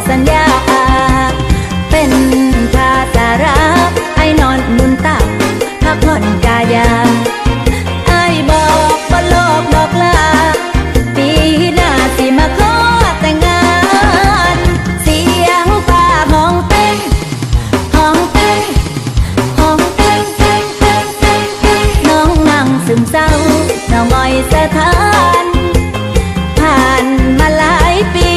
สัญญาเป็นภาษารักไอ้นอนนุนตักพักผ่อนกายาไอ้บอกว่าโลกบอกลาปีหน้าสิมาขอแต่งงานเสียงฟ้าห้องเต้นห้องเต้นห้องเต้นเต้นเต้นเต้นเต้นน้องนั่งซึมเศร้าน้องอ้อยสะท้านผ่านมาหลายปี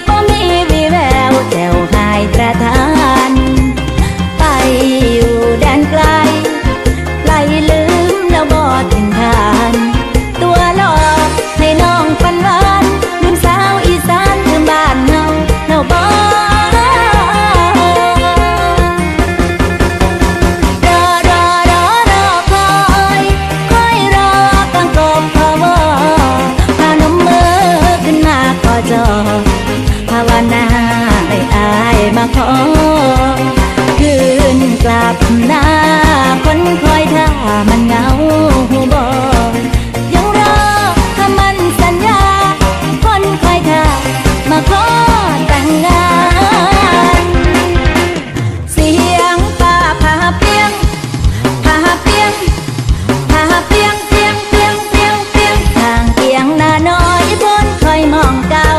บ่มีวี่แววแจ่วหายตระทานไปอยู่แดนไกลไกลลืมแล้วบ่ถึงทานตัวหลอกให้น้องฝันหวานลืมสาวอีสานลืมบ้านเฮาบ่ภาวนาให้อายมาขอคืนกลับหน้าคนคอยท่ามันเหงาบ่ยังรอคำมั่นสัญญาคนคอยท่ามาขอแต่งงานเสียงฟ้าผ่าเปียงผ่าเปียงผ่าเปียงเปียงเปียงเปียงเปียงทางเตียงหน้าน้อยบนคอยมองเก่า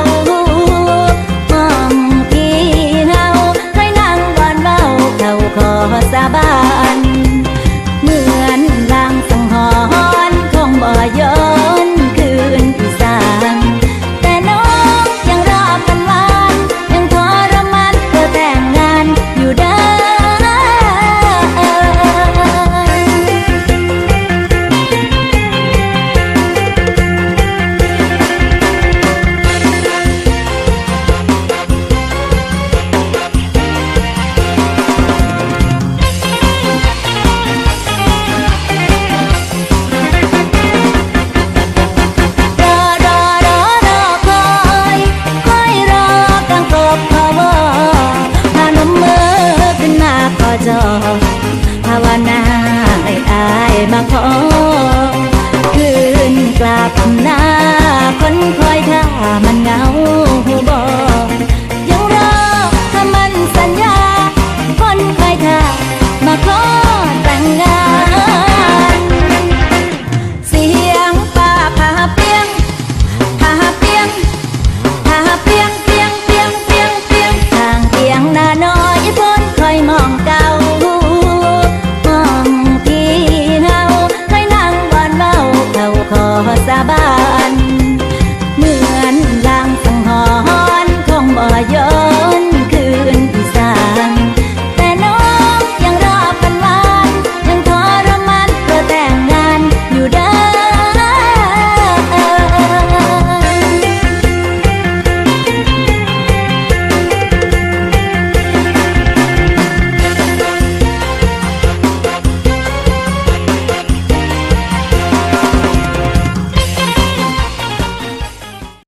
ขอสาบานเหมือนลางสังหรณ์คงบ่ย้อนคืนที่สางแต่น้องยังรอกันหวานยังทรมานเพื่อแต่งงานอยู่เด้อภาวนาให้อายมาขอคืนกลับหน้าคนคอยท่ามันเหงาบ่ยังรอคำมั่นสัญญาคนคอยท่ามาขอแต่งงานเสียงฟ้าผ่าเปียงผ่าเปียงผ่าเปียงเปียงเปียงเปียงเปียงทางเตียงหน้าน้อยบนคอยมองเก่าขอสาบานเหมือนลางสังหรณ์คงบ่ย